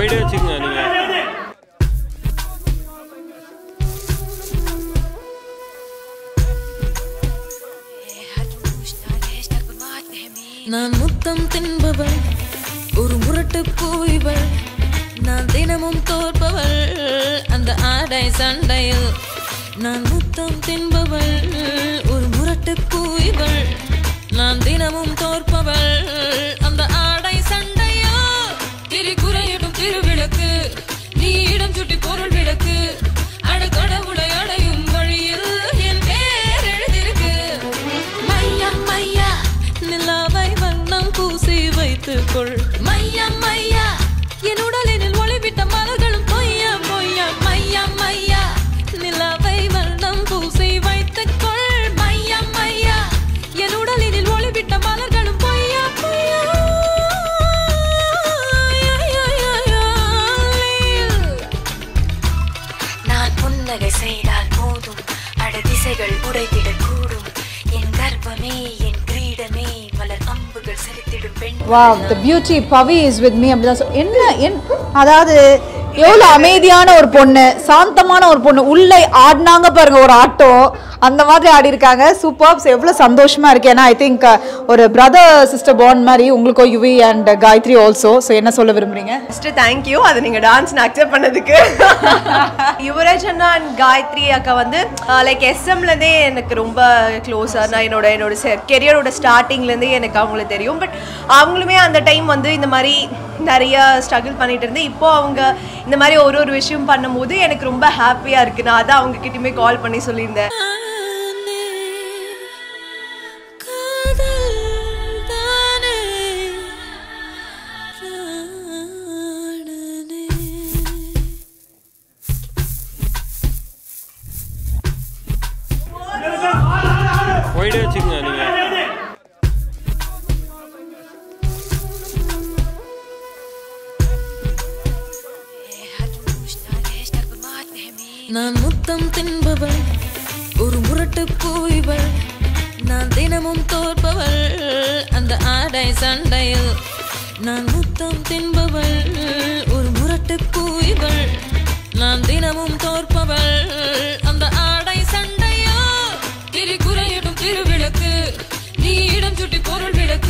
போயிட்டு வச்சுக்கோங்க நீங்க. நான் முத்தம் தின்பவள் ஒரு முரட்டு பூய்வள் நான் தினமும் தோற்பவள் அந்த ஆடை சண்டையில் நான் முத்தம் தின்பவள் ஒரு முரட்டு பூய்வள் நான் தினமும் தோற்பவள் அந்த ஆடை சண்டையில் திரிகுறையிடும் திருவிளக்கு நீ இடம் சுட்டி பொருள் விளக்கு அட கடவுளை அடையும் வழியில் என் பேர் எழுதிருக்கு மையா மையா நிலாவை வண்ணம் பூசி வைத்துக்கொள் மையா மையா என் உடலினில் ஒளிவிட்ட மலர்களும் பொய்யா பொய்யா மையா மையா நிலாவை வண்ணம் பூசி வைத்துக்கொள் மையா மையா என் உடலினில் ஒளிவிட்ட மலர்களும் பொய்யா பொய்யா நான் புன்னகை செய்தால் போதும் அட திசைகள் உடைத்திடக்கூடும் என் கர்ப்பமே என் கிரீடமே மலர் அம்புகள் செலுத்திடும் பெண். Wow, the beauty Pavi is with me. என்ன அதாவது எவ்வளவு அமைதியான ஒரு பொண்ணு, சாந்தமான ஒரு பொண்ணு, உள்ளே ஆடினாங்க பாருங்க ஒரு ஆட்டோ, அந்த மாதிரி ஆடி இருக்காங்க. சூப்பர், எவ்வளவு சந்தோஷமா இருக்கு. ஏன்னா ஐ திங்க் ஒரு பிரதர் சிஸ்டர் பாண்ட் மாதிரி உங்களுக்கும் Yuvi and Gayathri also. So என்ன சொல்ல விரும்புறீங்க? ஃபர்ஸ்ட் தேங்க்யூ அது நீங்க டான்ஸ் அக்செப்ட் பண்ணதுக்கு. யுவராஜ் அண்ணா அண்ட் காயத்ரி அக்கா வந்து லைக் எஸ்எம்லேருந்தே எனக்கு ரொம்ப க்ளோஸாக, நான் என்னோட கெரியரோட ஸ்டார்டிங்லேருந்தே எனக்கு அவங்களுக்கு தெரியும். பட் அவங்களுமே அந்த டைம் வந்து இந்த மாதிரி நிறைய ஸ்ட்ரகிள் பண்ணிட்டு இருந்தேன். இப்போ அவங்க இந்த மாதிரி ஒரு விஷயம் பண்ணும்போது எனக்கு ரொம்ப ஹாப்பியா இருக்கு. நான் அதான் அவங்க கிட்டயுமே கால் பண்ணி சொல்லியிருந்தேன். போயிட்டு வச்சுக்கோங்க நீங்க. நான் முத்தம் தின்பவள் ஒரு முரட்டு பூய்வள் நான் தினமும் தோற்பவள் அந்த ஆடை சண்டையில் நான் முத்தம் தின்பவள் ஒரு முரட்டு பூய்வள் நான் தினமும் தோற்பவள் அந்த ஆடை சண்டையில் திரிகுறையிடும் திருவிளக்கு நீ இடம் சுட்டி பொருள் விளக்கு